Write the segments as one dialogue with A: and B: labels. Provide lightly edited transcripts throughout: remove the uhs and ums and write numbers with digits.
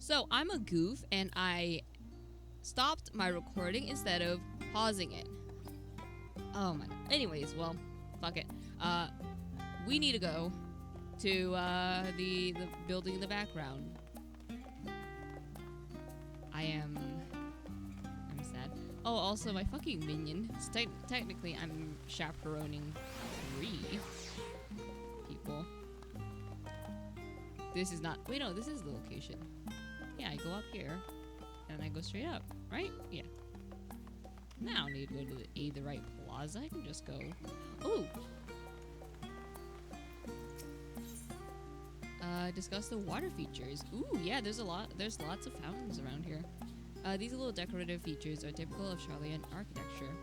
A: So I'm a goof and I stopped my recording instead of pausing it. Oh my god. Anyways, well, fuck it. We need to go to the building in the background. I'm sad. Oh, also my fucking minion. Technically, I'm chaperoning 3 people. This is not. Wait, no, this is the location. Yeah, I go up here, and I go straight up, right? Yeah. Now I don't need to go to the right plaza. I can just go. Ooh. Discuss the water features. Ooh, yeah, there's lots of fountains around here. These little decorative features are typical of Charlian architecture.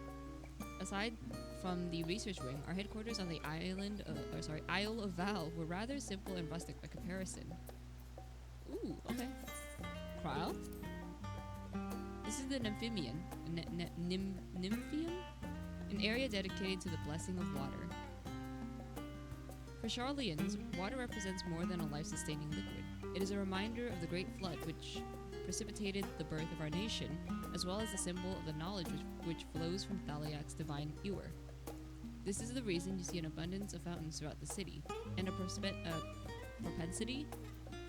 A: Aside from the research wing, our headquarters on the Isle of Val were rather simple and rustic by comparison. Ooh, okay. Trial? This is the Nymphium, an area dedicated to the blessing of water. For Charlians, water represents more than a life-sustaining liquid. It is a reminder of the great flood which precipitated the birth of our nation, as well as a symbol of the knowledge which flows from Thaliak's divine ewer. This is the reason you see an abundance of fountains throughout the city, and a propensity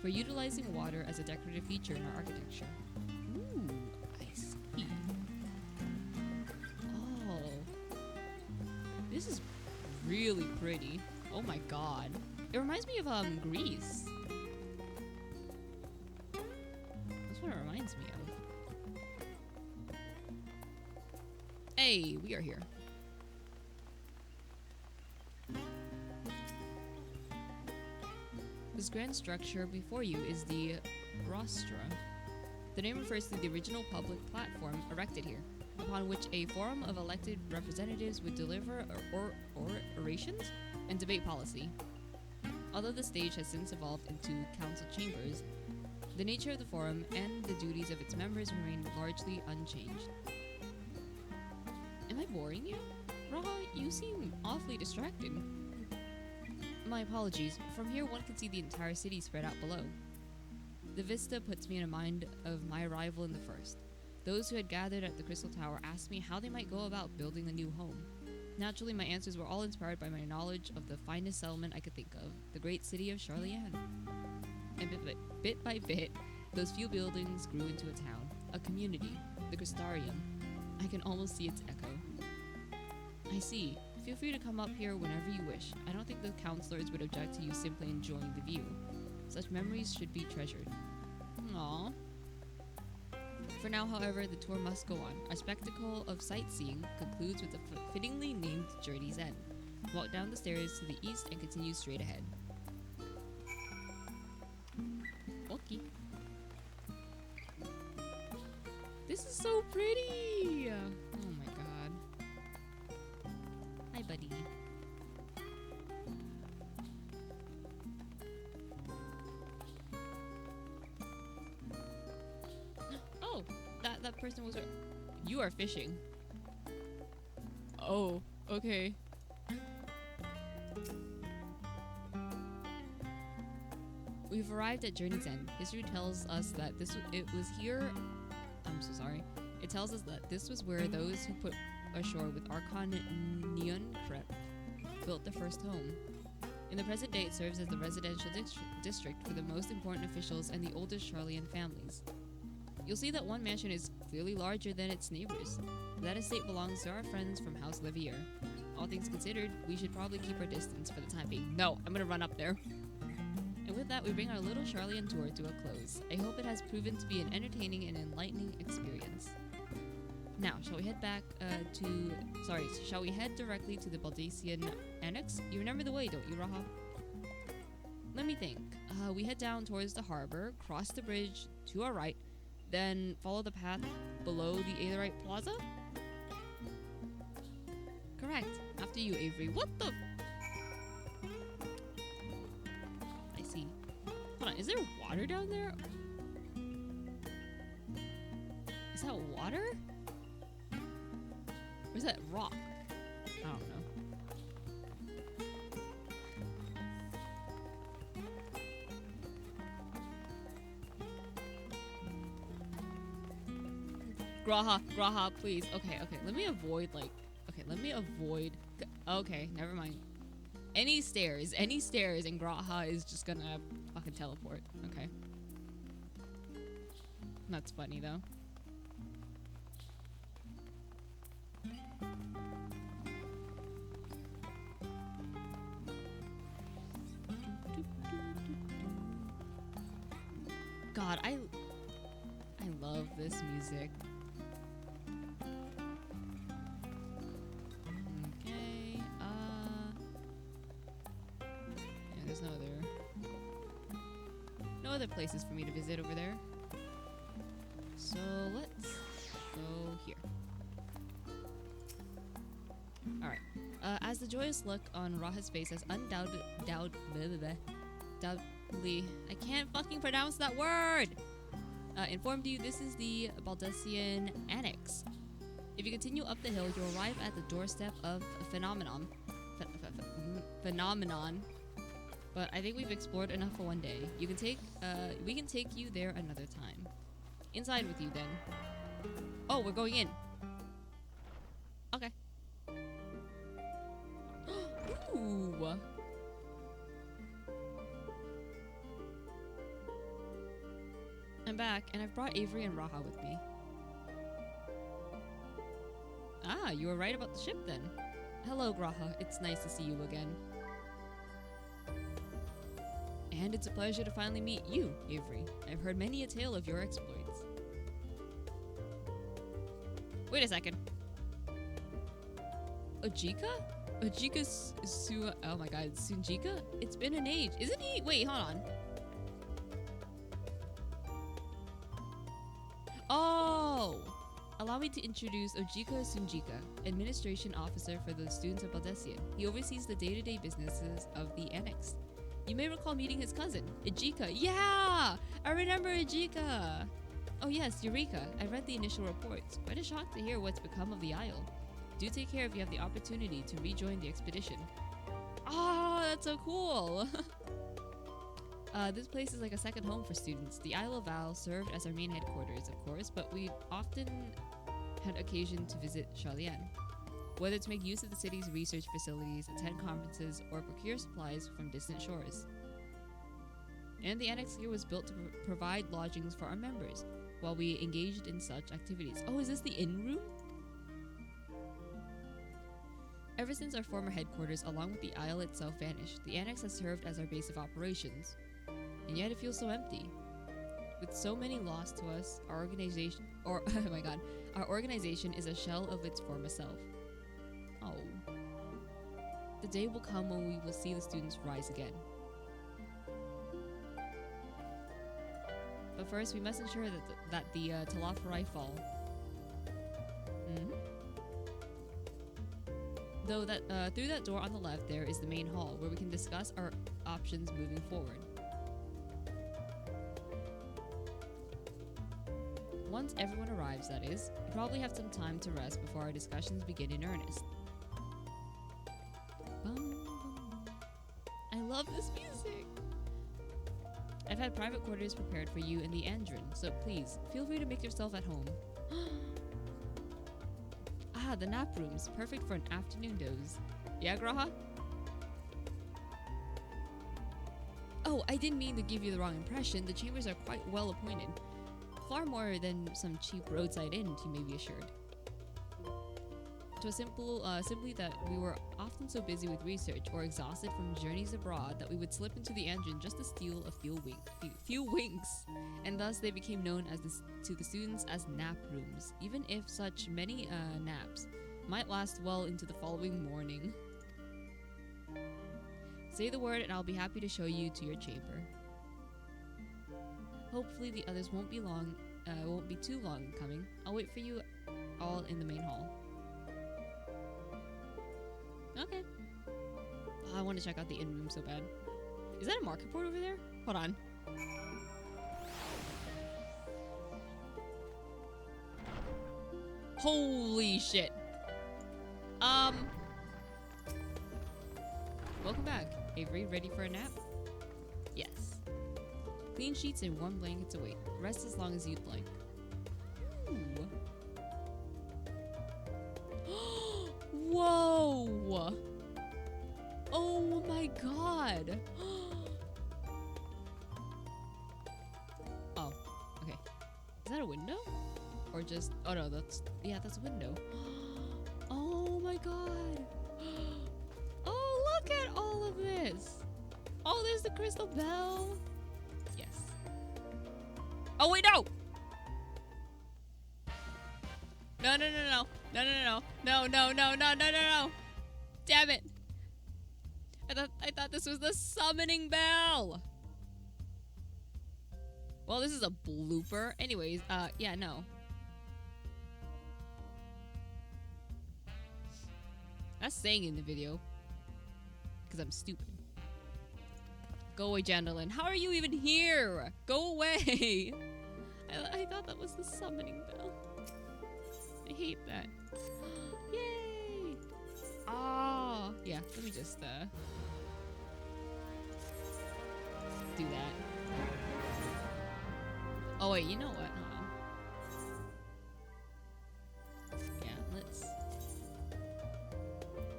A: for utilizing water as a decorative feature in our architecture. Ooh, I see. Oh. This is really pretty. Oh my god. It reminds me of Greece. That's what it reminds me of. Hey, we are here. This grand structure before you is the rostra. The name refers to the original public platform erected here, upon which a forum of elected representatives would deliver orations and debate policy. Although the stage has since evolved into council chambers, the nature of the forum and the duties of its members remain largely unchanged. Am I boring you? Raha, you seem awfully distracted. My apologies. From here one can see the entire city spread out below. The vista puts me in mind of my arrival in the first. Those who had gathered at the Crystal Tower asked me how they might go about building a new home. Naturally, my answers were all inspired by my knowledge of the finest settlement I could think of, the great city of Charlian. And bit by bit, those few buildings grew into a town, a community, the Crystarium. I can almost see its echo. I see. Feel free to come up here whenever you wish. I don't think the counselors would object to you simply enjoying the view. Such memories should be treasured. Aww. For now, however, the tour must go on. Our spectacle of sightseeing concludes with the fittingly named Journey's End. Walk down the stairs to the east and continue straight ahead. Okay. This is so pretty! Oh my god. Hi, buddy. Oh, that person was... You are fishing. Oh, okay. We've arrived at Journey's End. History tells us that it was here... I'm so sorry. It tells us that this was where those who put ashore with Archon Neunkrep built the first home. In the present day, it serves as the residential district for the most important officials and the oldest Charlian families. You'll see that one mansion is clearly larger than its neighbors. That estate belongs to our friends from House Levier. All things considered, we should probably keep our distance for the time being. No, I'm gonna run up there. And with that, we bring our little Charlian tour to a close. I hope it has proven to be an entertaining and enlightening experience. Now, shall we head directly to the Baldacian Annex? You remember the way, don't you, Raha? Let me think. We head down towards the harbor, cross the bridge to our right, then follow the path below the Aetherite Plaza? Correct. After you, Avery. What the... I see. Hold on, is there water down there? Is that water? Or is that rock? I don't know. Graha, please. Okay, let me avoid, like... Okay, let me avoid... Okay, never mind. Any stairs, and Graha is just gonna fucking teleport. Okay. That's funny, though. God, I love this music. Okay, yeah, there's no other places for me to visit over there. So let's go here. Alright. As the joyous look on Raha's face has undoubtedly... I can't fucking pronounce that word! Informed you, this is the Baldessian Annex. If you continue up the hill, you'll arrive at the doorstep of a phenomenon. But I think we've explored enough for one day. We can take you there another time. Inside with you, then. Oh, we're going in. Okay. Ooh. I'm back, and I've brought Avery and Raha with me. Ah, you were right about the ship, then. Hello, Graha. It's nice to see you again. And it's a pleasure to finally meet you, Avery. I've heard many a tale of your exploits. Wait a second. Ojika? Oh my god, Sunjika? It's been an age. Isn't he? Wait, hold on. Oh! Allow me to introduce Ojika Sunjika, Administration Officer for the students of Baldessian. He oversees the day-to-day businesses of the Annex. You may recall meeting his cousin, Ejika. Yeah! I remember Ejika! Oh yes, Eureka. I read the initial reports. Quite a shock to hear what's become of the Isle. Do take care if you have the opportunity to rejoin the expedition. Ah, that's so cool! This place is like a second home for students. The Isle of Val served as our main headquarters, of course, but we often had occasion to visit Charlian. Whether to make use of the city's research facilities, attend conferences, or procure supplies from distant shores. And the annex here was built to provide lodgings for our members, while we engaged in such activities. Oh, is this the inn room? Ever since our former headquarters, along with the Isle itself, vanished, the annex has served as our base of operations. And yet it feels so empty. With so many lost to us, our organization is a shell of its former self. Oh. The day will come when we will see the students rise again. But first, we must ensure that the Talafarai fall. Though that through that door on the left, there is the main hall, where we can discuss our options moving forward. Once everyone arrives, that is, we probably have some time to rest before our discussions begin in earnest. I love this music! I've had private quarters prepared for you in the Andron, so please, feel free to make yourself at home. Ah, the nap rooms, perfect for an afternoon doze. Yeah, Graha? Oh, I didn't mean to give you the wrong impression. The chambers are quite well appointed. Far more than some cheap roadside inn, you may be assured. It was simply that we were often so busy with research or exhausted from journeys abroad that we would slip into the engine just to steal a few winks, and thus they became known to the students as nap rooms, even if such many naps might last well into the following morning. Say the word and I'll be happy to show you to your chamber. Hopefully the others won't be too long coming. I'll wait for you all in the main hall. Okay. Oh, I want to check out the inn room so bad. Is that a market board over there? Hold on. Holy shit. Welcome back. Avery, ready for a nap? Yes. Clean sheets and warm blankets await. Rest as long as you'd like. Ooh. Whoa! Oh my god! Oh, okay. Is that a window? Or just... Oh no, that's... Yeah, that's a window. Oh my god! Oh, look at all of this! Oh, there's the crystal bell! Yes. Oh wait, no! No, no, no, no. No, no, no, no. No, no, no, no, no, no, no. Damn it. I thought this was the summoning bell. Well, this is a blooper. Anyways, yeah, no. That's saying in the video. Because I'm stupid. Go away, Jandalin. How are you even here? Go away. I thought that was the summoning bell. I hate that. Yay! Ah, yeah. Let me just do that. Oh wait, you know what? Hold on. Yeah, let's.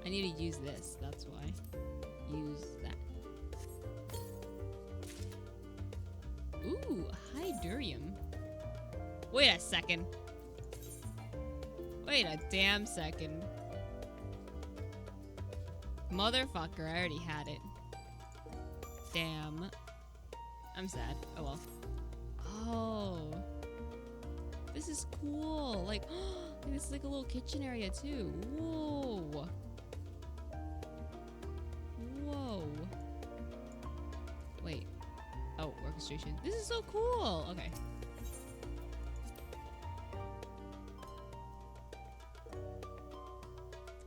A: I need to use this. That's why. Use that. Ooh, Hydurium. Wait a second. Wait a damn second. Motherfucker, I already had it. Damn. I'm sad. Oh well. Oh. This is cool. Like, this is like a little kitchen area too. Whoa. Whoa. Wait. Oh, orchestration. This is so cool. Okay.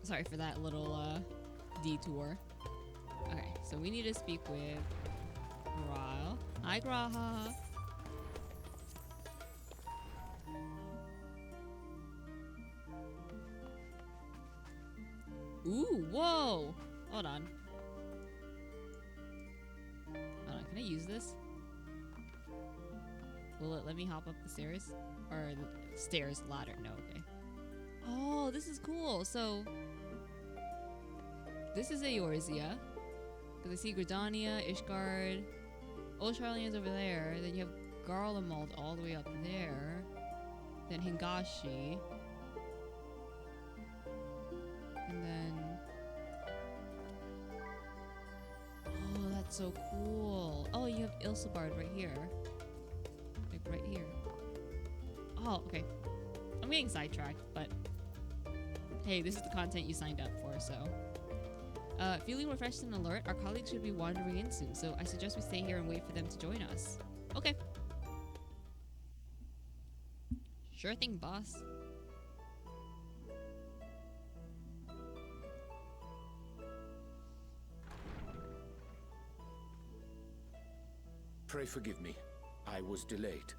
A: Sorry for that little detour. Okay, so we need to speak with Graal. Hi, Graha. Ooh, whoa! Hold on. Hold on, can I use this? Will it let me hop up the stairs? Or the stairs, ladder? No, okay. Oh, this is cool. So, this is Eorzea. Because I see Gridania, Ishgard. Old Charlene is over there. Then you have Garlemald all the way up there. Then Hingashi. And then... Oh, that's so cool. Oh, you have Ilsebard right here. Like right here. Oh, okay. I'm getting sidetracked, but... Hey, this is the content you signed up for, so... Feeling refreshed and alert, our colleagues should be wandering in soon, so I suggest we stay here and wait for them to join us. Okay. Sure thing, boss.
B: Pray forgive me. I was delayed.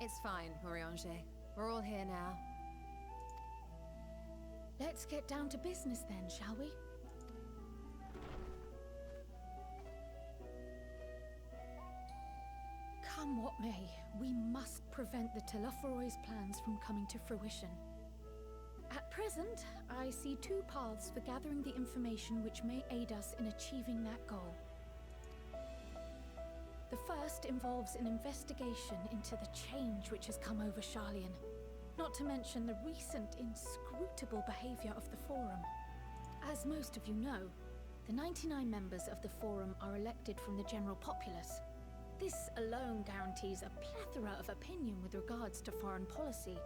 C: It's fine, Oriange. We're all here now. Let's get down to business then, shall we? Come what may, we must prevent the Telophoroi's plans from coming to fruition. At present, I see two paths for gathering the information which may aid us in achieving that goal. The first involves an investigation into the change which has come over Sharlayan, not to mention the recent inscrutable behavior of the Forum. As most of you know, the 99 members of the Forum are elected from the general populace. This alone guarantees a plethora of opinion with regards to foreign policy.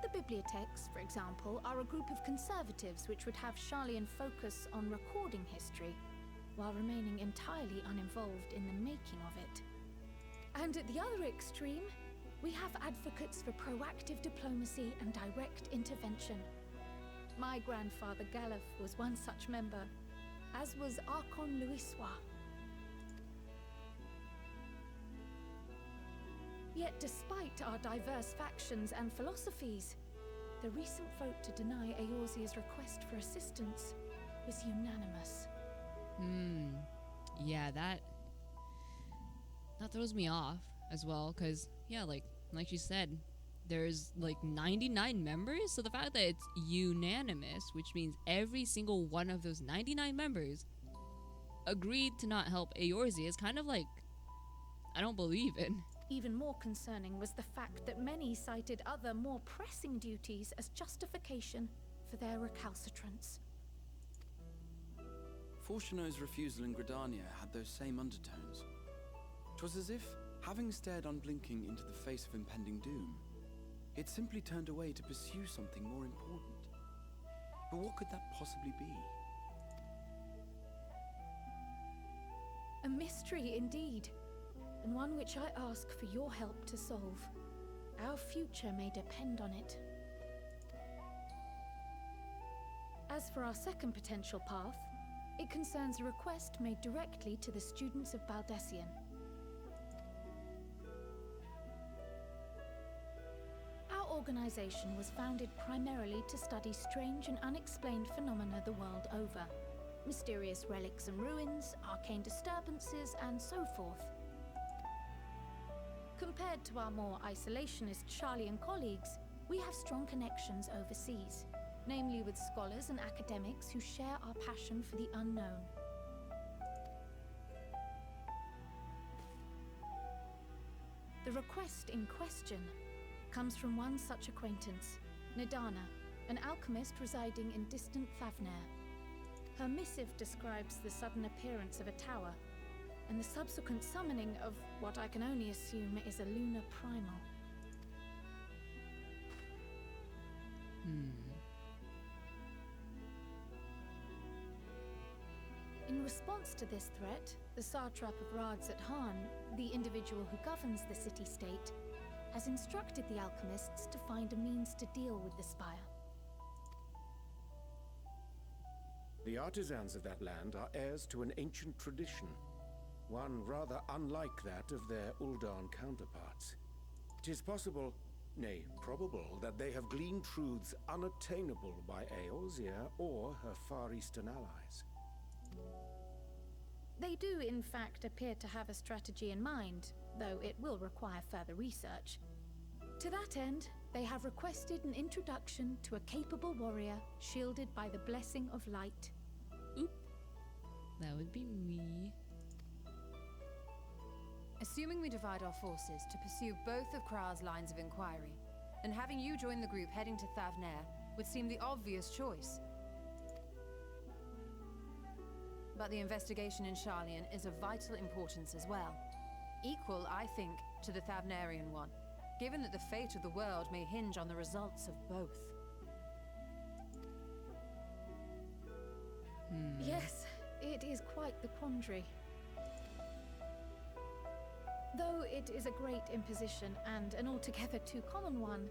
C: The bibliotheques, for example, are a group of conservatives which would have Sharlayan focus on recording history, while remaining entirely uninvolved in the making of it. And at the other extreme, we have advocates for proactive diplomacy and direct intervention. My grandfather Galef was one such member, as was Archon Louisois. Yet despite our diverse factions and philosophies, the recent vote to deny Eorzea's request for assistance was unanimous.
A: Yeah, that throws me off as well, because, yeah, like you said, there's like 99 members, so the fact that it's unanimous, which means every single one of those 99 members agreed to not help Eorzea, is kind of like, I don't believe it.
C: Even more concerning was the fact that many cited other, more pressing duties as justification for their recalcitrance.
D: Fortuno's refusal in Gridania had those same undertones. 'Twas as if, having stared unblinking into the face of impending doom, it simply turned away to pursue something more important. But what could that possibly be?
C: A mystery indeed, and one which I ask for your help to solve. Our future may depend on it. As for our second potential path, it concerns a request made directly to the students of Baldessian. Our organization was founded primarily to study strange and unexplained phenomena the world over. Mysterious relics and ruins, arcane disturbances, and so forth. Compared to our more isolationist Sharlayan colleagues, we have strong connections overseas, namely with scholars and academics who share our passion for the unknown. The request in question comes from one such acquaintance, Nidana, an alchemist residing in distant Thavnair. Her missive describes the sudden appearance of a tower, and the subsequent summoning of what I can only assume is a lunar primal. In response to this threat, the satrap of Rads at Han, the individual who governs the city-state, has instructed the alchemists to find a means to deal with the spire.
B: The artisans of that land are heirs to an ancient tradition, one rather unlike that of their Uldan counterparts. It is possible, nay, probable, that they have gleaned truths unattainable by Eorzea or her Far Eastern allies.
C: They do, in fact, appear to have a strategy in mind, though it will require further research. To that end, they have requested an introduction to a capable warrior shielded by the blessing of light.
A: Oop. That would be me.
E: Assuming we divide our forces to pursue both of Krar's lines of inquiry, then having you join the group heading to Thavnair would seem the obvious choice. But the investigation in Sharlayan is of vital importance as well. Equal, I think, to the Thavnairian one, given that the fate of the world may hinge on the results of both.
C: Yes, it is quite the quandary. Though it is a great imposition and an altogether too common one,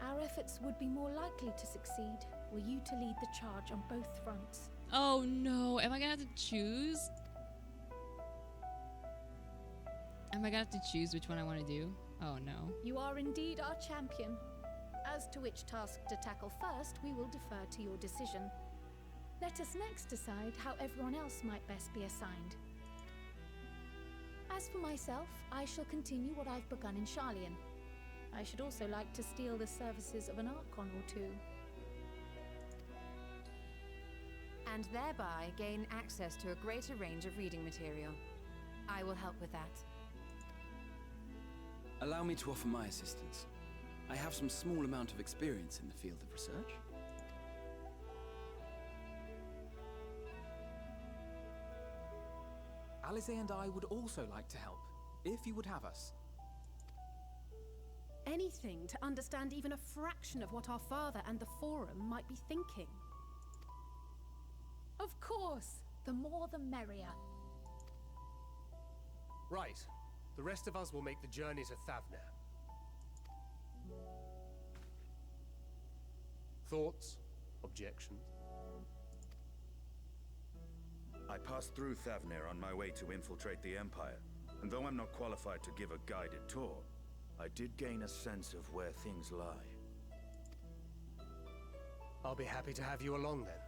C: our efforts would be more likely to succeed were you to lead the charge on both fronts.
A: Oh no, am I gonna have to choose? Am I gonna have to choose which one I want to do? Oh no.
C: You are indeed our champion. As to which task to tackle first, we will defer to your decision. Let us next decide how everyone else might best be assigned. As for myself, I shall continue what I've begun in Sharlayan. I should also like to steal the services of an Archon or two.
E: And thereby gain access to a greater range of reading material. I will help with that.
D: Allow me to offer my assistance. I have some small amount of experience in the field of research.
F: Alice and I would also like to help, if you would have us.
G: Anything to understand even a fraction of what our father and the Forum might be thinking.
C: Of course, the more the merrier.
H: Right. The rest of us will make the journey to Thavnair. Thoughts? Objections?
I: I passed through Thavnair on my way to infiltrate the Empire, and though I'm not qualified to give a guided tour, I did gain a sense of where things lie.
H: I'll be happy to have you along then.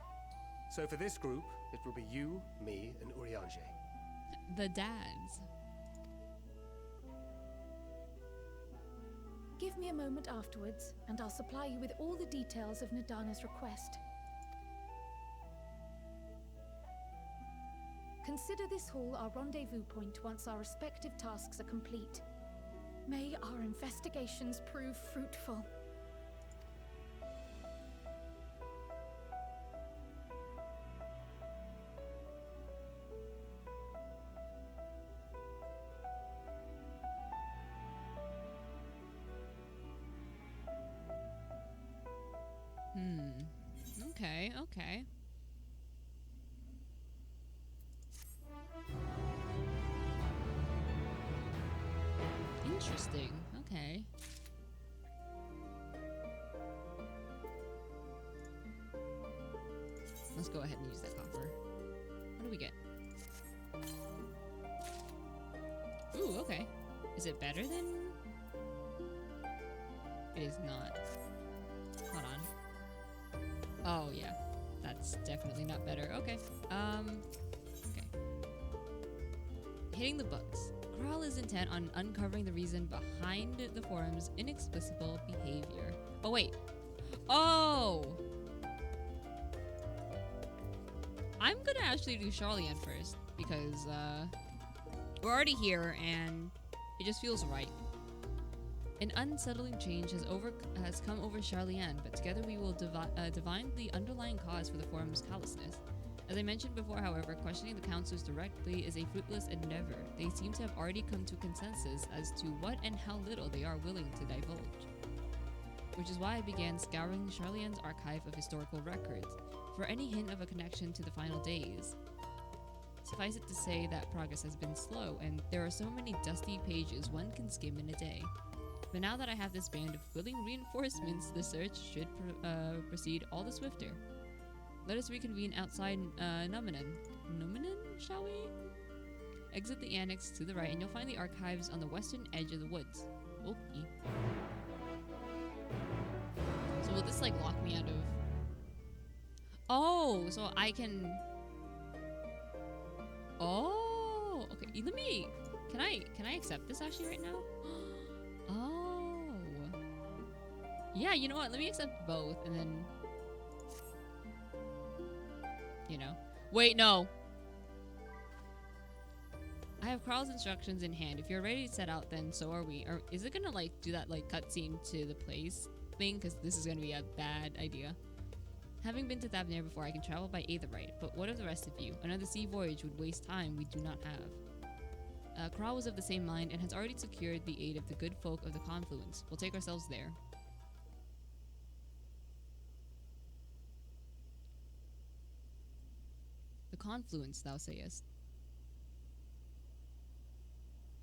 H: So for this group, it will be you, me, and Urianger.
A: The dads.
C: Give me a moment afterwards, and I'll supply you with all the details of Nadana's request. Consider this hall our rendezvous point once our respective tasks are complete. May our investigations prove fruitful.
A: Okay, okay. Interesting. Okay. Let's go ahead and use that copper. What do we get? Ooh, okay. Is it better than... It is not. Hold on. Oh, yeah. That's definitely not better. Okay. Okay. Hitting the books. Kral is intent on uncovering the reason behind the forum's inexplicable behavior. Oh, wait. Oh! I'm gonna actually do Charlian first, because, we're already here, and it just feels right. An unsettling change has come over Charlian, but together we will divine the underlying cause for the forum's callousness. As I mentioned before, however, questioning the councils directly is a fruitless endeavor. They seem to have already come to consensus as to what and how little they are willing to divulge. Which is why I began scouring Charlian's archive of historical records for any hint of a connection to the final days. Suffice it to say that progress has been slow, and there are so many dusty pages one can skim in a day. But now that I have this band of willing reinforcements, the search should proceed all the swifter. Let us reconvene outside Numenon, shall we? Exit the annex to the right and you'll find the archives on the western edge of the woods. Okay. So will this like lock me out of... Oh, so I can... Oh, okay. Let me... Can I accept this actually right now? Oh. Yeah, you know what? Let me accept both and then... You know. Wait, no. I have Kral's instructions in hand. If you're ready to set out, then so are we. Or is it gonna like do that like cutscene to the place thing? Because this is gonna be a bad idea. Having been to Thavnair before, I can travel by Aetherite. But what of the rest of you? Another sea voyage would waste time we do not have. Kral was of the same mind and has already secured the aid of the good folk of the Confluence. We'll take ourselves there. The Confluence, thou sayest?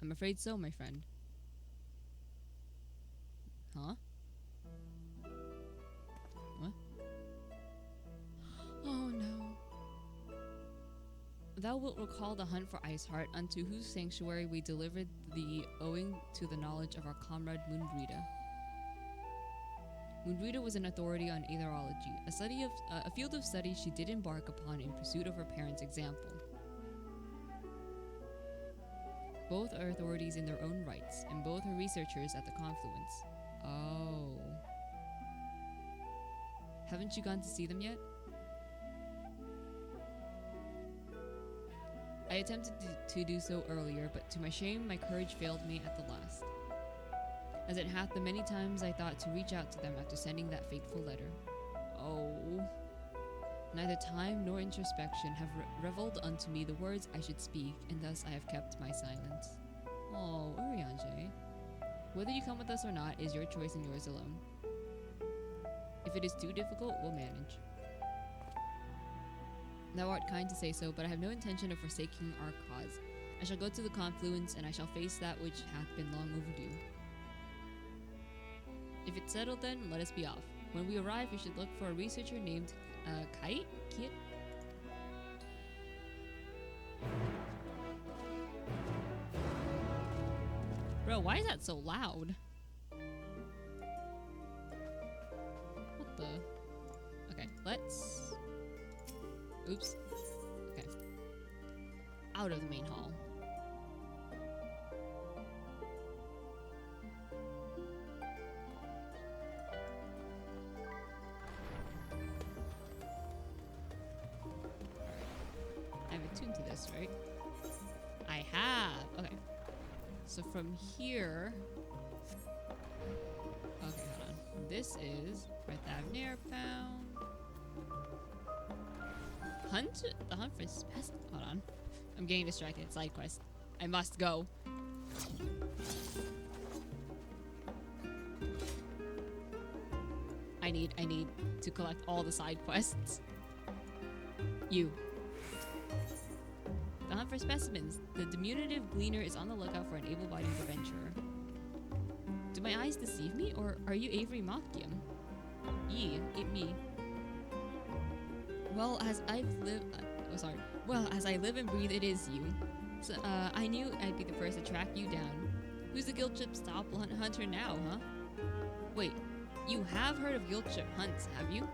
A: I'm afraid so, my friend. Huh? What? Oh no. Thou wilt recall the hunt for Iceheart, unto whose sanctuary we delivered thee owing to the knowledge of our comrade Moonbrita. Moonbrita was an authority on aetherology, a field of study she did embark upon in pursuit of her parents' example. Both are authorities in their own rights, and both are researchers at the Confluence. Oh. Haven't you gone to see them yet? I attempted to do so earlier, but to my shame, my courage failed me at the last. As it hath the many times I thought to reach out to them after sending that fateful letter. Oh. Neither time nor introspection have reveled unto me the words I should speak, and thus I have kept my silence. Oh, Urianger. Whether you come with us or not is your choice and yours alone. If it is too difficult, we'll manage. Thou art kind to say so, but I have no intention of forsaking our cause. I shall go to the Confluence, and I shall face that which hath been long overdue. If it's settled then, let us be off. When we arrive, we should look for a researcher named Kit? Bro, why is that so loud? What the? Okay, let's... Oops. Okay. Out of the main hall. to this, right? I have. Okay. So from here. Okay, hold on. This is where Thavnair found. Hunt? The hunt for specimens. Hold on. I'm getting distracted. Side quest. I must go. I need to collect all the side quests. You. The hunt for specimens. The diminutive gleaner is on the lookout for an able-bodied adventurer. Do my eyes deceive me, or are you Avery Mockdium? Ye, it me. Well, as I've lived... Well, as I live and breathe, it is you. So, I knew I'd be the first to track you down. Who's the Guildship Stopple Hunter now, huh? Wait, you have heard of Guildship hunts, have you?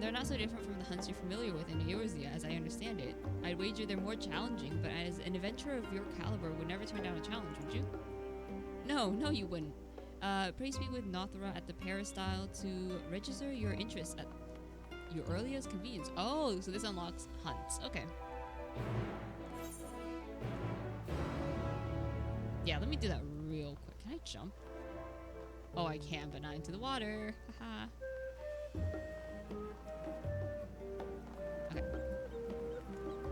A: They're not so different from the hunts you're familiar with in Eorzea, as I understand it. I'd wager they're more challenging, but as an adventurer of your caliber would never turn down a challenge, would you? No, you wouldn't. Pray speak with Nothra at the Peristyle to register your interest at your earliest convenience. Oh, so this unlocks hunts. Okay. Yeah, let me do that real quick. Can I jump? Oh, I can, but not into the water. Haha. Okay.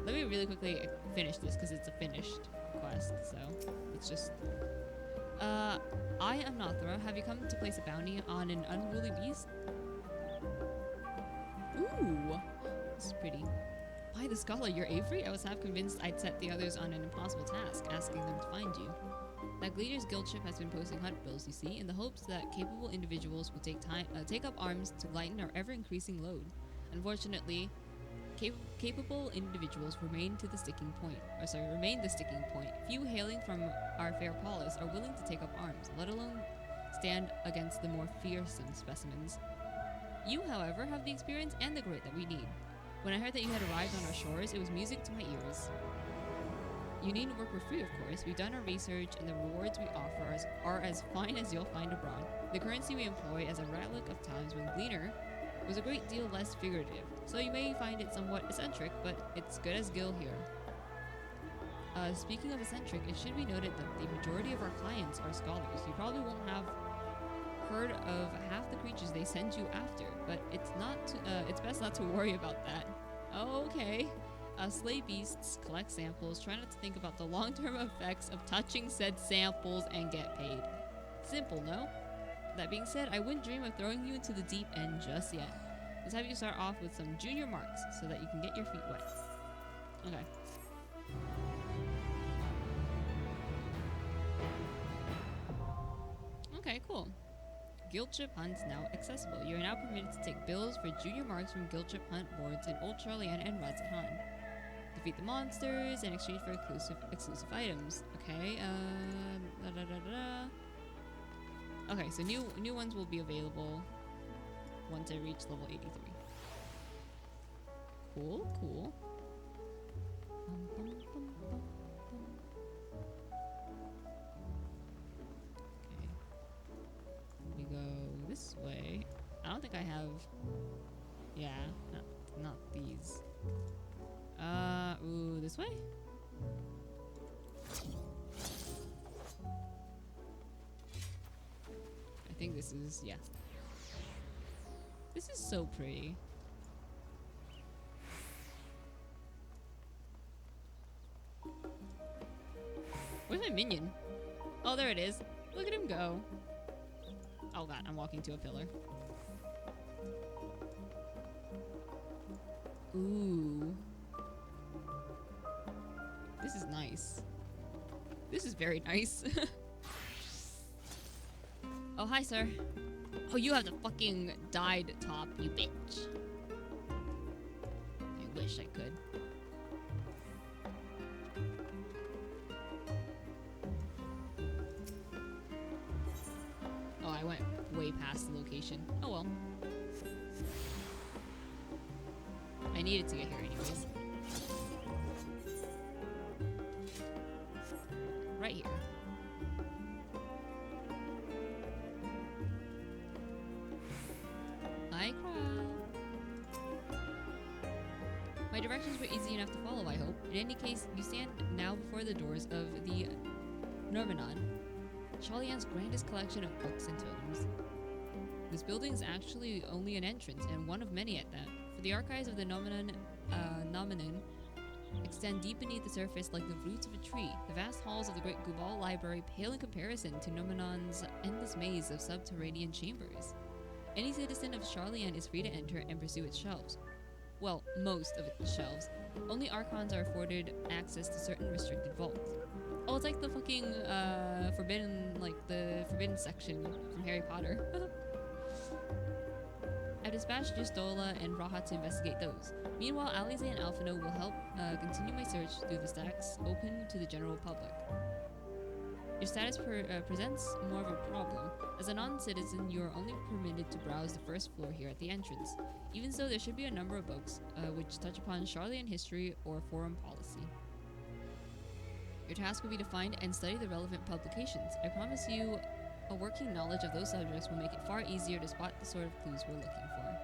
A: Let me really quickly finish this because it's a finished quest, so it's just... I am Nothra. Have you come to place a bounty on an unruly beast? Ooh, this is pretty. By the scholar, you're Avery? I was half convinced I'd set the others on an impossible task, asking them to find you. That Gleader's Guildship has been posting hunt bills, you see, in the hopes that capable individuals will take up arms to lighten our ever-increasing load. Unfortunately, capable individuals remain the sticking point. Few hailing from our fair polis are willing to take up arms, let alone stand against the more fearsome specimens. You, however, have the experience and the grit that we need. When I heard that you had arrived on our shores, it was music to my ears. You needn't work for free, of course. We've done our research, and the rewards we offer are as fine as you'll find abroad. The currency we employ as a relic of times when Gleaner was a great deal less figurative, so you may find it somewhat eccentric, but it's good as gil here. Speaking of eccentric, it should be noted that the majority of our clients are scholars. You probably won't have heard of half the creatures they send you after, but it's best not to worry about that. Okay. Slay beasts, collect samples, try not to think about the long-term effects of touching said samples, and get paid. Simple, no? That being said, I wouldn't dream of throwing you into the deep end just yet. Let's have you start off with some junior marks so that you can get your feet wet. Okay. Okay, cool. Guildship hunts now accessible. You are now permitted to take bills for junior marks from Guildship hunt boards in Old Charlian and Radz-at-Han. Defeat the monsters in exchange for exclusive items. Okay, Okay, so new ones will be available once I reach level 83. Cool. Okay. We go this way. I don't think I have... Yeah, not these. Ooh, this way? I think this is, yeah. This is so pretty. Where's my minion? Oh, there it is. Look at him go. Oh god, I'm walking to a pillar. Ooh. This is nice. This is very nice. Oh, hi, sir. Oh, you have the fucking dyed top, you bitch. I wish I could. Oh, I went way past the location. Oh well. I needed to get here anyways. Right here. Hi, crowd. My directions were easy enough to follow, I hope. In any case, you stand now before the doors of the Normanon, Sharlayan's grandest collection of books and tomes. This building is actually only an entrance, and one of many at that, for the archives of the Nomenon extend deep beneath the surface like the roots of a tree. The vast halls of the great Gubal library pale in comparison to Nomenon's endless maze of subterranean chambers. Any citizen of Sharlayan is free to enter and pursue its shelves. Well, most of its shelves. Only Archons are afforded access to certain restricted vaults. Oh, it's like the fucking, the forbidden section from Harry Potter. I've dispatched Justola and Rahat to investigate those. Meanwhile, Alize and Alphino will help continue my search through the stacks open to the general public. Your status presents more of a problem. As a non-citizen, you are only permitted to browse the first floor here at the entrance. Even so, there should be a number of books which touch upon Sharlayan history or foreign policy. Your task will be to find and study the relevant publications. I promise you, a working knowledge of those subjects will make it far easier to spot the sort of clues we're looking for.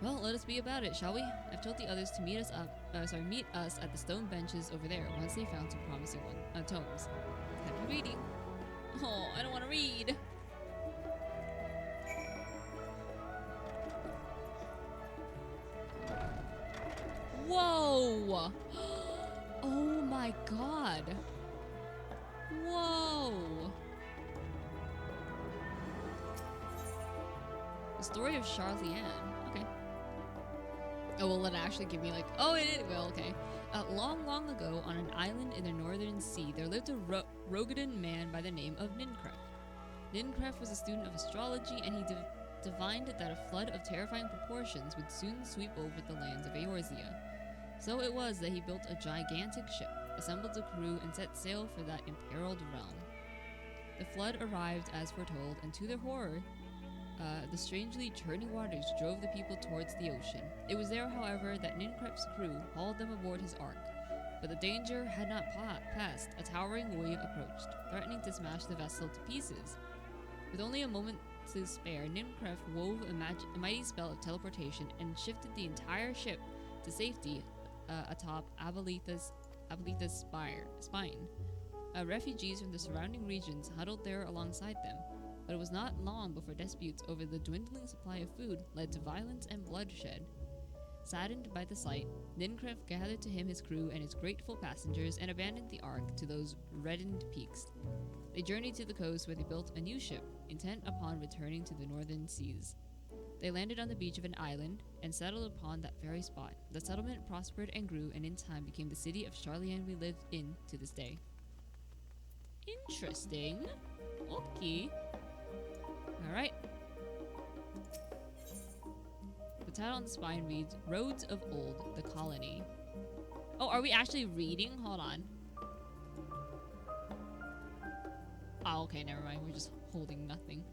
A: Well, let us be about it, shall we? I've told the others to meet us at the stone benches over there once they found some promising tomes. Happy reading. Oh, I don't want to read. Whoa! Oh my god. Whoa! The story of Sharlayan. Okay. Oh, will it actually give me like... Oh, it will, okay. Long, long ago, on an island in the northern sea, there lived a Rogadan man by the name of Ninkref. Ninkref was a student of astrology, and he divined that a flood of terrifying proportions would soon sweep over the lands of Eorzea. So it was that he built a gigantic ship, assembled a crew, and set sail for that imperiled realm. The flood arrived as foretold, and to their horror, the strangely churning waters drove the people towards the ocean. It was there, however, that Ninkref's crew hauled them aboard his ark. But the danger had not passed. A towering wave approached, threatening to smash the vessel to pieces. With only a moment to spare, Ninkref wove a mighty spell of teleportation and shifted the entire ship to safety atop Abeletha's spine. Refugees from the surrounding regions huddled there alongside them. But it was not long before disputes over the dwindling supply of food led to violence and bloodshed. Saddened by the sight, Ninkref gathered to him his crew and his grateful passengers and abandoned the ark to those reddened peaks. They journeyed to the coast where they built a new ship, intent upon returning to the northern seas. They landed on the beach of an island and settled upon that very spot. The settlement prospered and grew, and in time became the city of Sharlayan we live in to this day. Interesting. Okay. Alright. The title on the spine reads, Roads of Old, the Colony. Oh, are we actually reading? Hold on. Oh, okay, never mind. We're just holding nothing.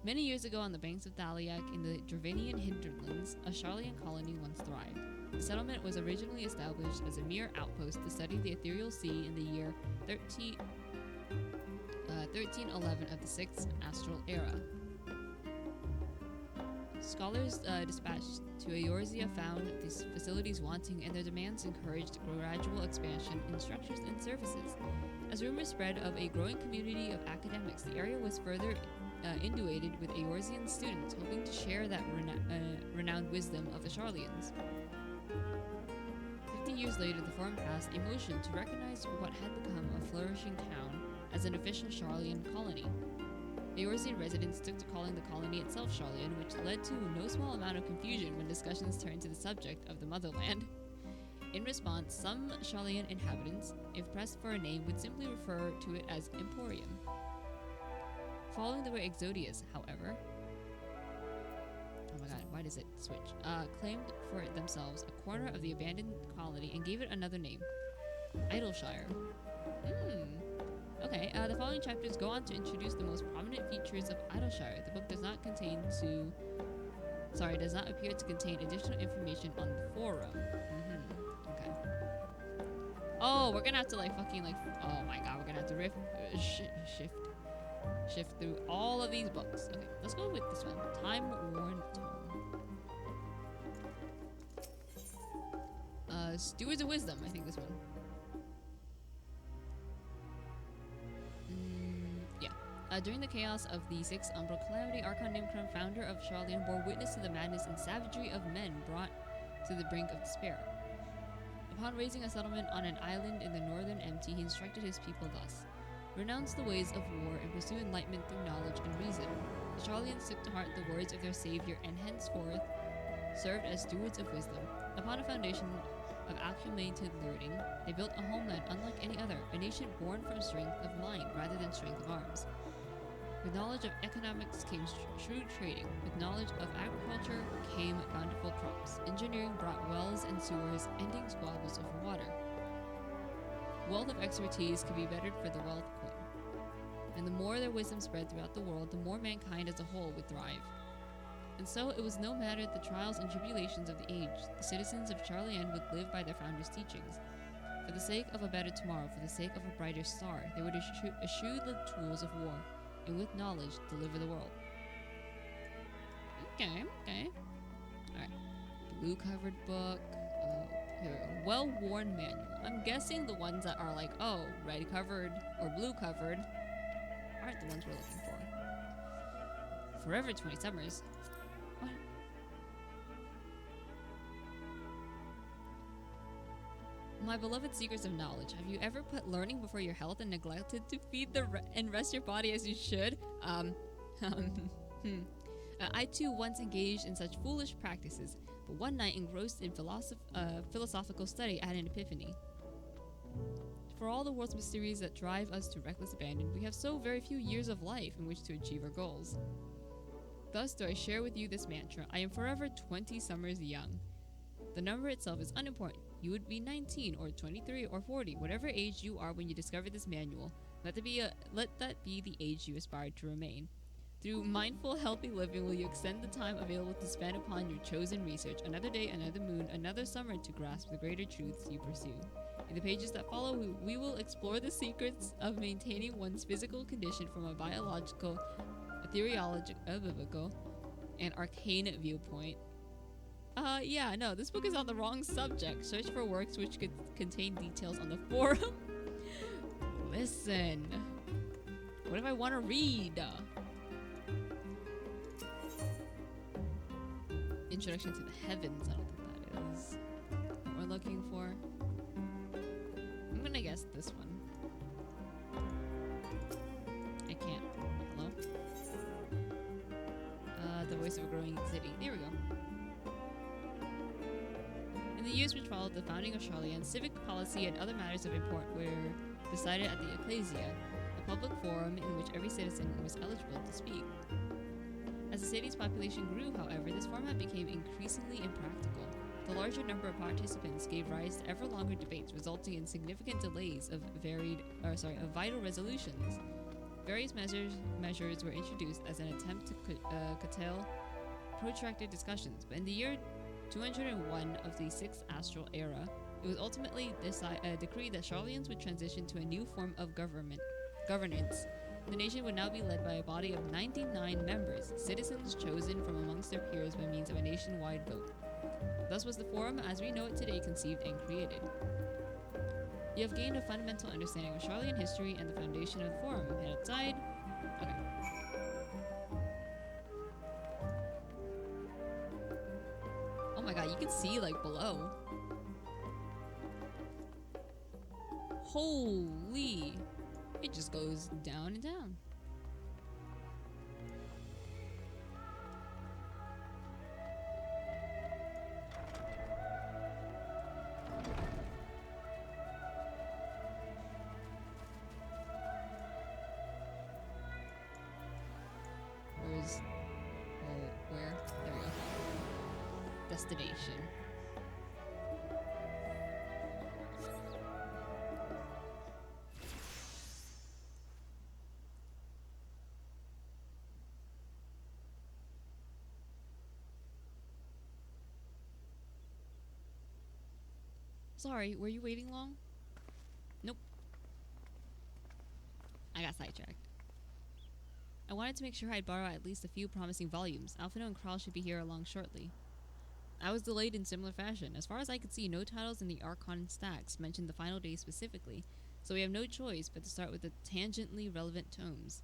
A: Many years ago on the banks of Thaliak in the Dravinian hinterlands, a Sharlayan colony once thrived. The settlement was originally established as a mere outpost to study the ethereal sea in the year 1311 of the 6th astral era. Scholars dispatched to Eorzea found these facilities wanting, and their demands encouraged gradual expansion in structures and services. As rumors spread of a growing community of academics, the area was further induated with Eorzean students hoping to share that renowned wisdom of the Sharlayans. 50 years later, the forum passed a motion to recognize what had become a flourishing town as an official Sharlayan colony. Eorzean residents took to calling the colony itself Sharlayan, which led to no small amount of confusion when discussions turned to the subject of the motherland. In response, some Sharlayan inhabitants, if pressed for a name, would simply refer to it as Emporium. Following the way Exodius, however, oh my god, why does it switch? Claimed for themselves a corner of the abandoned colony and gave it another name, Idleshire. Okay, the following chapters go on to introduce the most prominent features of Idleshire. The book does not appear to contain additional information on the forum. Okay. Oh, we're gonna have to oh my god, we're gonna have to shift through all of these books. Okay, let's go with this one. Time Worn Tome. Stewards of Wisdom, I think this one. Yeah. During the chaos of the Sixth Umbral Calamity, Archon Nimkron, founder of Sharlayan, bore witness to the madness and savagery of men brought to the brink of despair. Upon raising a settlement on an island in the northern Empty, he instructed his people thus: renounce the ways of war and pursue enlightenment through knowledge and reason. The Sharlayans took to heart the words of their savior and henceforth served as stewards of wisdom. Upon a foundation of accumulated learning, they built a homeland unlike any other, a nation born from strength of mind rather than strength of arms. With knowledge of economics came shrewd trading. With knowledge of agriculture came bountiful crops. Engineering brought wells and sewers, ending squabbles over water. Wealth of expertise could be bettered for the wealth queen. And the more their wisdom spread throughout the world, the more mankind as a whole would thrive. And so it was no matter the trials and tribulations of the age, the citizens of Sharlayan would live by their founders' teachings. For the sake of a better tomorrow, for the sake of a brighter star, they would eschew the tools of war, and with knowledge deliver the world. Okay. Alright. Blue covered book. Here, a well-worn manual. I'm guessing the ones that are like, oh, red covered or blue covered aren't the ones we're looking for. Forever 20 Summers. What? My beloved seekers of knowledge, have you ever put learning before your health and neglected to feed and rest your body as you should? I too once engaged in such foolish practices, but one night engrossed in philosophical study I had an epiphany. For all the world's mysteries that drive us to reckless abandon, we have so very few years of life in which to achieve our goals. Thus do I share with you this mantra: I am forever 20 summers young. The number itself is unimportant. You would be 19 or 23 or 40, whatever age you are when you discover this manual. Let that be the age you aspire to remain. Through mindful, healthy living will you extend the time available to spend upon your chosen research, another day, another moon, another summer to grasp the greater truths you pursue. In the pages that follow, we will explore the secrets of maintaining one's physical condition from a biological, biblical, and arcane viewpoint. This book is on the wrong subject. Search for works which could contain details on the forum. Listen. What if I want to read? Introduction to the Heavens. I don't think that is what we're looking for. I'm gonna guess this one. I can't. Hello? The Voice of a Growing City. There we go. In the years which followed the founding of Sharlayan, civic policy and other matters of import were decided at the Ecclesia, a public forum in which every citizen was eligible to speak. As the city's population grew, however, this format became increasingly impractical. The larger number of participants gave rise to ever longer debates, resulting in significant delays of vital resolutions. Various measures were introduced as an attempt to curtail protracted discussions, but in the year 201 of the 6th Astral Era, it was ultimately decreed that Sharlayans would transition to a new form of governance. The nation would now be led by a body of 99 members, citizens chosen from amongst their peers by means of a nationwide vote. Thus was the Forum as we know it today conceived and created. You have gained a fundamental understanding of Sharlayan history and the foundation of the Forum. Head outside. Okay. Oh my god, you can see like below. Holy! It just goes down and down. Where? There we go. Destination. Sorry, were you waiting long? Nope. I got sidetracked. I wanted to make sure I'd borrow at least a few promising volumes. Alphino and Kral should be here along shortly. I was delayed in similar fashion. As far as I could see, no titles in the Archon stacks mentioned the final day specifically, so we have no choice but to start with the tangentially relevant tomes,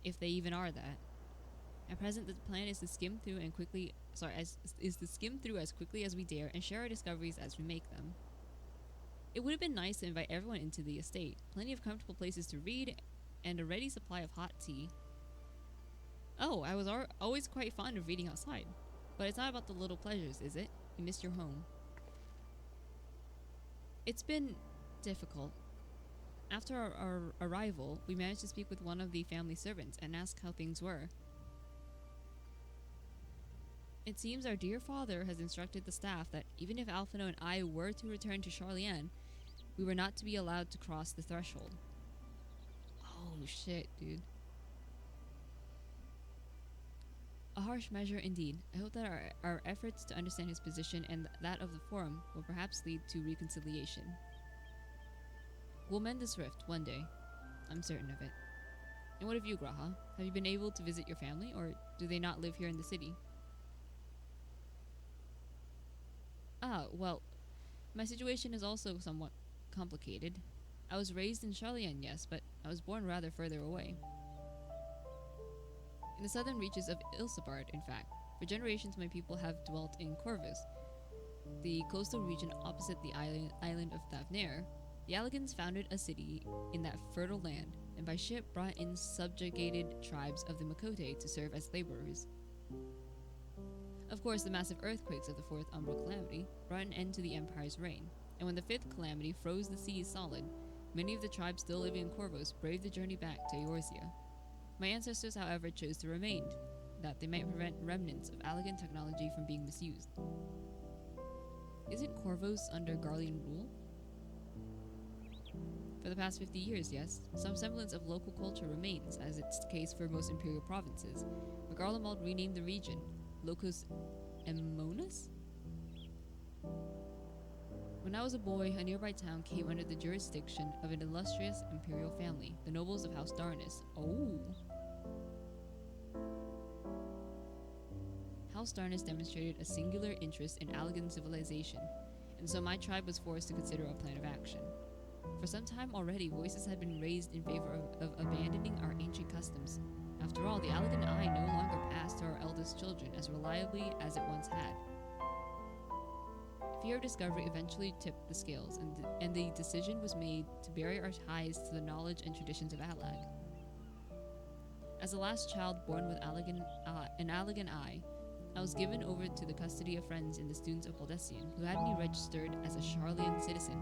A: if they even are that. At present, the plan is to skim through as quickly as we dare and share our discoveries as we make them. It would have been nice to invite everyone into the estate, plenty of comfortable places to read, and a ready supply of hot tea. Oh, I was always quite fond of reading outside. But it's not about the little pleasures, is it? You missed your home. It's been difficult. After our arrival, we managed to speak with one of the family servants and ask how things were. It seems our dear father has instructed the staff that even if Alphino and I were to return to Charlian, we were not to be allowed to cross the threshold. Oh shit, dude. A harsh measure indeed. I hope that our efforts to understand his position and that of the Forum will perhaps lead to reconciliation. We'll mend this rift one day. I'm certain of it. And what of you, Graha? Have you been able to visit your family, or do they not live here in the city? Ah, well, my situation is also somewhat complicated. I was raised in Charlian, yes, but I was born rather further away. In the southern reaches of Ilsabard, in fact. For generations my people have dwelt in Corvus, the coastal region opposite the island of Thavnair. The Alligans founded a city in that fertile land, and by ship brought in subjugated tribes of the Makote to serve as laborers. Of course, the massive earthquakes of the Fourth Umbral Calamity brought an end to the Empire's reign, and when the Fifth Calamity froze the seas solid, many of the tribes still living in Corvus braved the journey back to Eorzea. My ancestors, however, chose to remain, that they might prevent remnants of Allagan technology from being misused. Isn't Corvus under Garlean rule? For the past 50 years, yes. Some semblance of local culture remains, as it's the case for most imperial provinces, but Garlemald renamed the region Locus Emmonus? When I was a boy, a nearby town came under the jurisdiction of an illustrious imperial family, the nobles of House Darnus. Oh! House Darnus demonstrated a singular interest in Allagan civilization, and so my tribe was forced to consider a plan of action. For some time already, voices had been raised in favor of abandoning our ancient customs. After all, the Allagan eye no longer passed to our eldest children as reliably as it once had. Fear of discovery eventually tipped the scales, and the decision was made to bury our ties to the knowledge and traditions of Allag. As the last child born with an Allagan eye, I was given over to the custody of friends in the students of Baldessian, who had me registered as a Charlian citizen.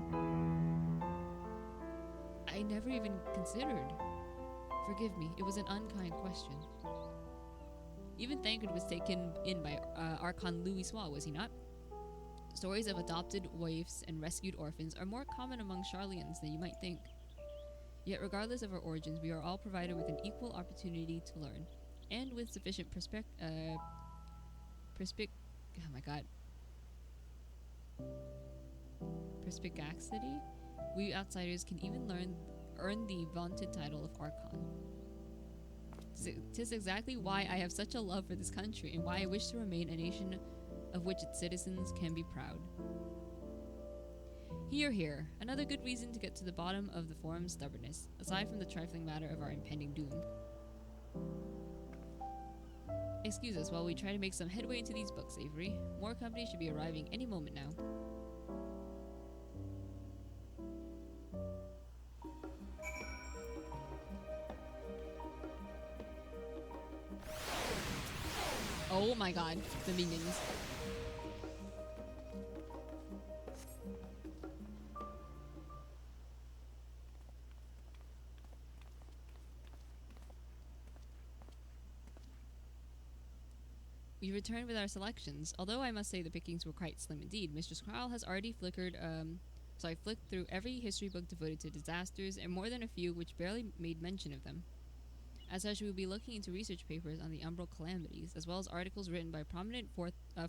A: I never even considered. Forgive me, it was an unkind question. Even Thancred was taken in by Archon Louis Sois, was he not? Stories of adopted waifs and rescued orphans are more common among Charlians than you might think. Yet regardless of our origins, we are all provided with an equal opportunity to learn, and with sufficient perspicacity, we outsiders can even earn the vaunted title of Archon. Tis exactly why I have such a love for this country, and why I wish to remain a nation of which its citizens can be proud. Hear, hear. Another good reason to get to the bottom of the Forum's stubbornness, aside from the trifling matter of our impending doom. Excuse us while we try to make some headway into these books, Avery. More company should be arriving any moment now. Oh my god, the minions. We returned with our selections. Although I must say the pickings were quite slim indeed, Mistress Crowell has already flicked through every history book devoted to disasters, and more than a few which barely made mention of them. As such, we will be looking into research papers on the Umbral calamities, as well as articles written by prominent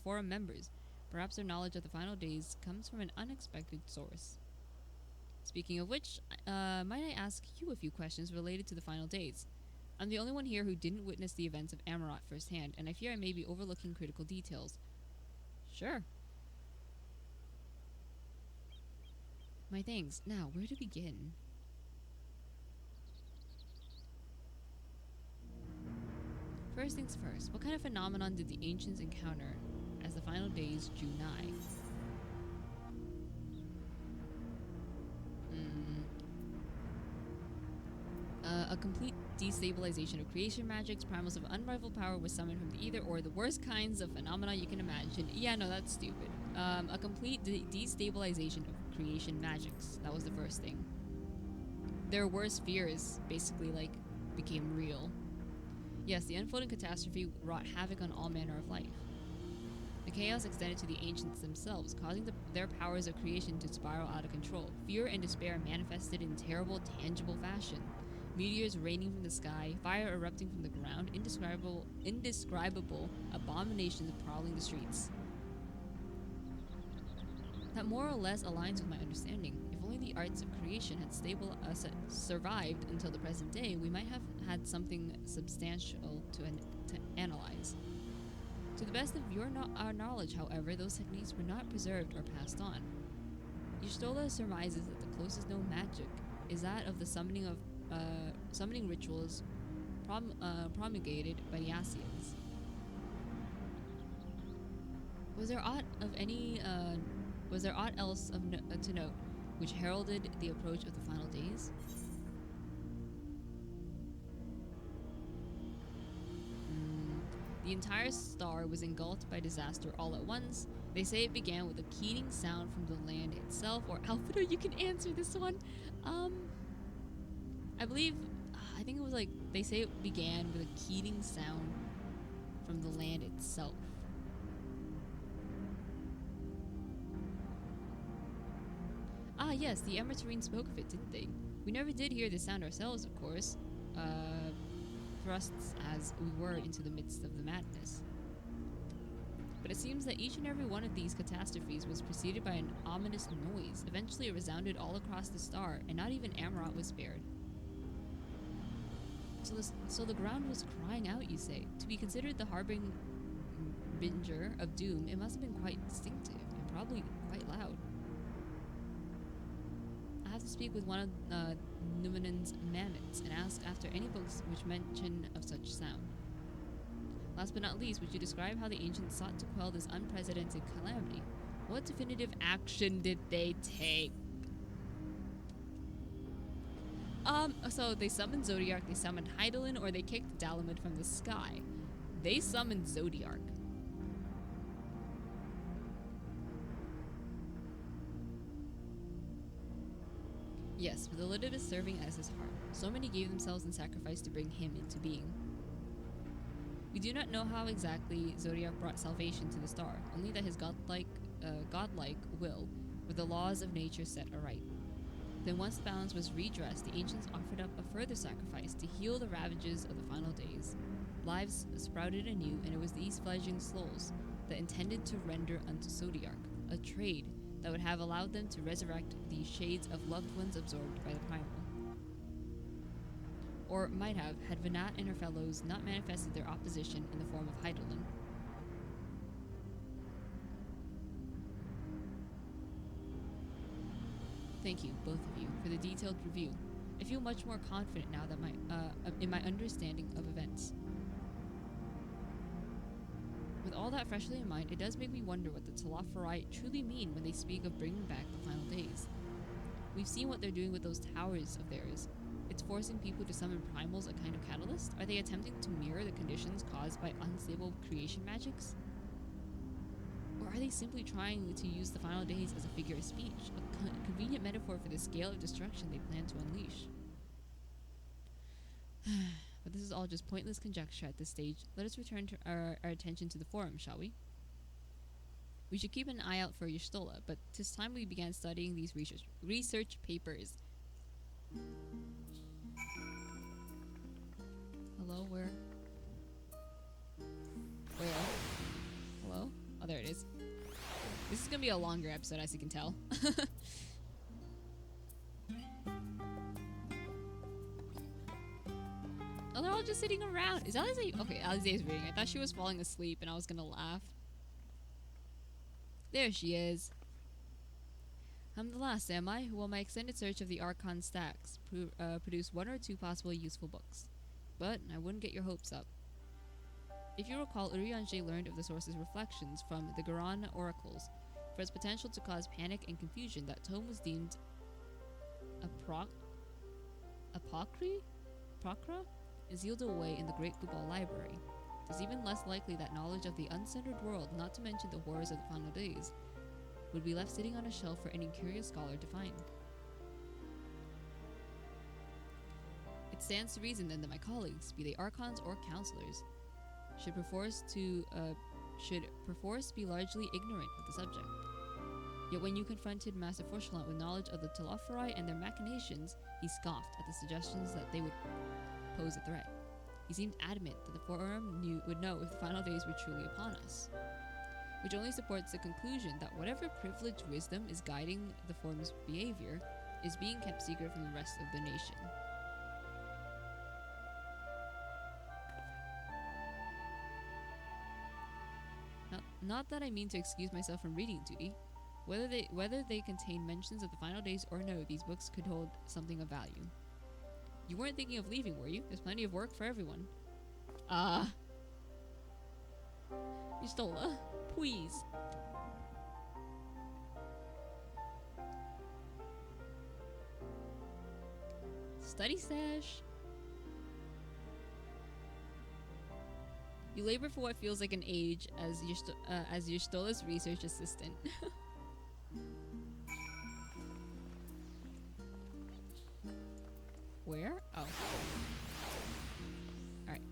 A: Forum members. Perhaps their knowledge of the final days comes from an unexpected source. Speaking of which, might I ask you a few questions related to the final days? I'm the only one here who didn't witness the events of Amarot firsthand, and I fear I may be overlooking critical details. Sure. My thanks. Now, where to begin? First things first, what kind of phenomenon did the ancients encounter as the final days drew nigh? A complete destabilization of creation magics. Primals of unrivaled power was summoned from the either or, the worst kinds of phenomena you can imagine. Yeah, no, that's stupid. A complete destabilization of creation magics. That was the first thing. Their worst fears basically, like, became real. Yes, the unfolding catastrophe wrought havoc on all manner of life. The chaos extended to the ancients themselves, causing their powers of creation to spiral out of control. Fear and despair manifested in terrible, tangible fashion. Meteors raining from the sky, fire erupting from the ground, indescribable abominations prowling the streets. That more or less aligns with my understanding. If only the arts of creation had survived until the present day, we might have had something substantial to analyze. To the best of our knowledge, however, those techniques were not preserved or passed on. Y'shtola surmises that the closest known magic is that of the summoning rituals promulgated by the Scions. Was there aught else to note which heralded the approach of the final days? The entire star was engulfed by disaster all at once. They say it began with a keening sound from the land itself. Or Alfredo, you can answer this one. I think it was like, they say it began with a keening sound from the land itself. Ah, yes, the Emertarine spoke of it, didn't they? We never did hear the sound ourselves, of course. Thrusts as we were into the midst of the madness. But it seems that each and every one of these catastrophes was preceded by an ominous noise. Eventually it resounded all across the star, and not even Amarat was spared. So the ground was crying out, you say? To be considered the harbinger of doom, it must have been quite distinctive, and probably quite loud. I have to speak with one of Numenon's mammoths and ask after any books which mention of such sound. Last but not least, would you describe how the ancients sought to quell this unprecedented calamity? What definitive action did they take? So they summoned Zodiark, they summoned Hydaelyn, or they kicked Dalamud from the sky. They summoned Zodiark. Yes, with Elidibus serving as his heart. So many gave themselves in sacrifice to bring him into being. We do not know how exactly Zodiark brought salvation to the star, only that his godlike will, with the laws of nature set aright. Then once the balance was redressed, the ancients offered up a further sacrifice to heal the ravages of the final days. Lives sprouted anew, and it was these fledgling souls that intended to render unto Zodiark a trade that would have allowed them to resurrect the shades of loved ones absorbed by the primal. Or might have, had Venat and her fellows not manifested their opposition in the form of Hydaelyn. Thank you, both of you, for the detailed review. I feel much more confident now that in my understanding of events. With all that freshly in mind, it does make me wonder what the Telophori truly mean when they speak of bringing back the final days. We've seen what they're doing with those towers of theirs. It's forcing people to summon primals, a kind of catalyst? Are they attempting to mirror the conditions caused by unstable creation magics? Or are they simply trying to use the final days as a figure of speech, a convenient metaphor for the scale of destruction they plan to unleash? But this is all just pointless conjecture at this stage. Let us return to our attention to the forum, shall we? We should keep an eye out for Y'shtola, but 'tis time we began studying these research papers. Hello, where? Hello? Oh, there it is. This is gonna be a longer episode, as you can tell. Oh, they're all just sitting around. Is Alize? Okay, Alize is reading. I thought she was falling asleep and I was gonna laugh. There she is. I'm the last, am I? Well, my extended search of the Archon stacks produced 1 or 2 possible useful books. But I wouldn't get your hopes up. If you recall, Urianger learned of the source's reflections from the Garan oracles. For its potential to cause panic and confusion, that tome was deemed apocra and sealed away in the Great Kubal Library. It is even less likely that knowledge of the uncentered world, not to mention the horrors of the final days, would be left sitting on a shelf for any curious scholar to find. It stands to reason then that my colleagues, be they archons or counselors, should perforce be largely ignorant of the subject. Yet when you confronted Master Fauchelevent with knowledge of the Telophori and their machinations, he scoffed at the suggestions that they would pose a threat. He seemed adamant that the Forum would know if the final days were truly upon us, which only supports the conclusion that whatever privileged wisdom is guiding the Forum's behavior is being kept secret from the rest of the nation. Not that I mean to excuse myself from reading duty. Whether they contain mentions of the final days or no, these books could hold something of value. You weren't thinking of leaving, were you? There's plenty of work for everyone. Pistola, please. Study stash. You labor for what feels like an age as your Stola's research assistant. Where? Oh. Alright.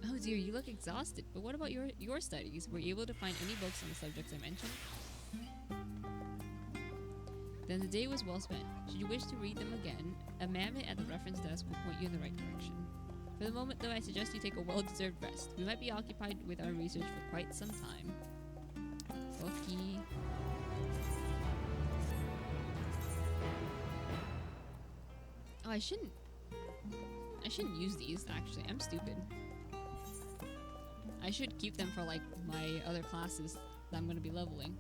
A: Oh dear, you look exhausted. But what about your studies? Were you able to find any books on the subjects I mentioned? Then the day was well spent. Should you wish to read them again, a mammoth at the reference desk will point you in the right direction. For the moment, though, I suggest you take a well-deserved rest. We might be occupied with our research for quite some time. Okay. Oh, I shouldn't use these, actually. I'm stupid. I should keep them for, like, my other classes that I'm going to be leveling.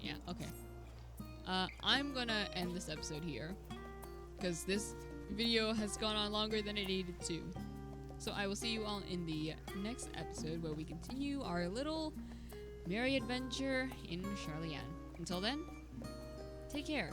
A: Yeah, okay. I'm gonna end this episode here, because this video has gone on longer than it needed to. So I will see you all in the next episode where we continue our little merry adventure in Charlian. Until then, take care.